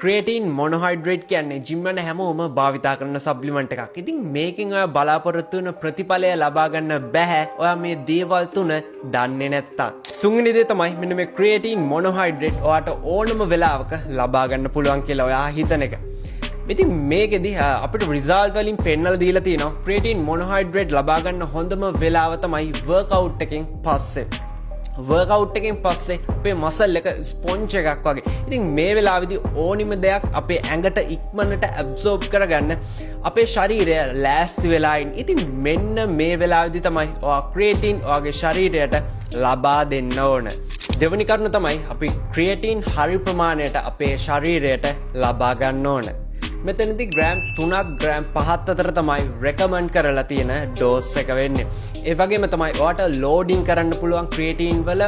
ක්‍රේටීන් මොනොහයිඩ්‍රේට් කියන්නේ ජිම් යන හැමෝම භාවිතා කරන සප්ලිමන්ට් එකක්. ඉතින් මේකෙන් ඔයා බලාපොරොත්තු වෙන ප්‍රතිඵලය ලබා ගන්න බෑ ඔයා මේ දේවල් තුන දන්නේ නැත්තම්. තුන්වෙනි දේ තමයි මෙන්න මේ ක්‍රේටීන් මොනොහයිඩ්‍රේට් ඔයාට ඕනම වෙලාවක ලබා ගන්න පුළුවන් කියලා ඔයා හිතන එක. ඉතින් මේකෙදි අපිට රිසල්ට් වලින් පෙන්නලා දීලා තියෙනවා ක්‍රේටීන් මොනොහයිඩ්‍රේට් ලබා ගන්න හොඳම වෙලාව තමයි වර්ක්අවුට් එකෙන් පස්සේ. වර්ක්අවුට් එකෙන් පස්සේ අපේ මසල් එක ස්පොන්ජ් එකක් වගේ. ඉතින් මේ වෙලාවේදී ඕනිම දෙයක් අපේ ඇඟට ඉක්මනට ඇබ්සෝබ් කරගන්න අපේ ශරීරය ලෑස්ති වෙලා ඉන්න. ඉතින් මෙන්න මේ වෙලාවේදී තමයි ඔයා ක්‍රියේටින් ඔයාගේ ශරීරයට ලබා දෙන්න ඕන. දෙවෙනි කරුණ තමයි අපි ක්‍රියේටින් හරි ප්‍රමාණයට අපේ ශරීරයට ලබා ගන්න ඕන. මෙතනදී ග්‍රෑම් 3ක් ග්‍රෑම් 5ක් අතර තමයි රෙකමන්ඩ් කරලා තියෙන ඩෝස් එක වෙන්නේ. ඒ වගේම තමයි ඔයාට ලෝඩින් කරන්න පුළුවන් ක්‍රියේටින් වල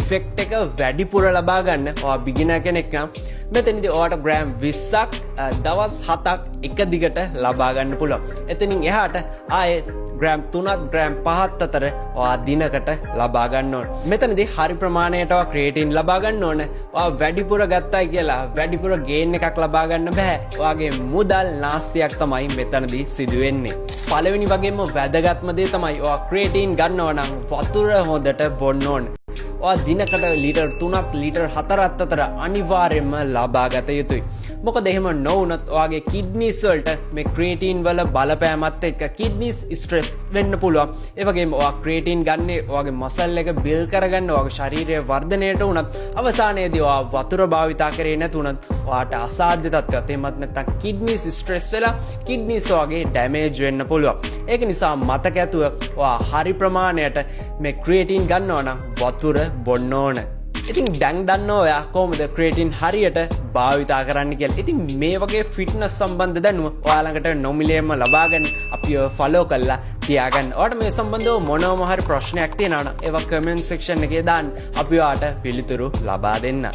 ඉෆෙක්ට් එක වැඩිපුර ලබා ගන්න ඔයා බිගිනර් කෙනෙක් නම් මෙතනදී ඔයාට ග්‍රෑම් 20ක් දවස් 7ක් එක දිගට ලබා ගන්න පුළුවන්. එතනින් එහාට ආයේ ග්‍රෑම් 3ක් ග්‍රෑම් 5ක් අතර ඔයා දිනකට ලබා ගන්න ඕන. මෙතනදී හරි ප්‍රමාණයට ඔයා ක්‍රියේටින් ලබා ගන්න ඕන. ඔයා වැඩිපුර ගත්තයි කියලා වැඩිපුර ගේන් එකක් ලබා ගන්න බෑ. ඔයාගේ මුදල් නාස්තියක් තමයි මෙතනදී සිදු වෙන්නේ. පළවෙනි වගේම වැදගත්ම දේ තමයි ඔයා ක්‍රියේටින් ගන්නවා නම් වතුර හොඳට බොන්න ඕන. ඔයා දිනකට ලීටර් 3ක් ලීටර් 4ක් අතර අනිවාර්යයෙන්ම ලබා ගත යුතුයි. මොකද එහෙම නොවුනොත් ඔයාගේ කිඩ්නිස් වලට මේ ක්‍රියේටින් වල බලපෑමත් එක්ක කිඩ්නිස් ස්ට්‍රෙස් වෙන්න පුළුවන්. ඒ වගේම ඔයා ක්‍රියේටින් ගන්නේ ඔයාගේ මසල් එක බිල් කරගන්න ඔයාගේ ශරීරයේ වර්ධනයට උනත් අවසානයේදී ඔයා වතුර භාවිතා කරේ නැතුණත් ඔයාට අසාධ්‍ය තත්ත්වයක් එහෙමත් නැත්නම් කිඩ්නිස් ස්ට්‍රෙස් වෙලා කිඩ්නිස් ඔයාගේ ඩැමේජ් වෙන්න පුළුවන්. ඒක නිසා මතක ඇතුව ඔයා හරි ප්‍රමාණයට මේ ක්‍රියේටින් ගන්නවා නම් වතුර බොන්න ඕන. ඉතින් දැන් දන්නවා ඔයා කොහොමද ක්‍රියේටින් හරියට භාවිතා කරන්න කියලා. ඉතින් මේ වගේ ෆිට්නස් සම්බන්ධ දැනුම ඔයා ළඟට නොමිලේම ලබා ගන්න අපිව ෆලෝ කරලා තියාගන්න. ඔයාට මේ සම්බන්ධව මොනවම හරි ප්‍රශ්නයක් තියෙනවා නම් ඒවා කමෙන්ට් සෙක්ෂන් එකේ දාන්න. අපි ඔයාට පිළිතුරු ලබා දෙන්න.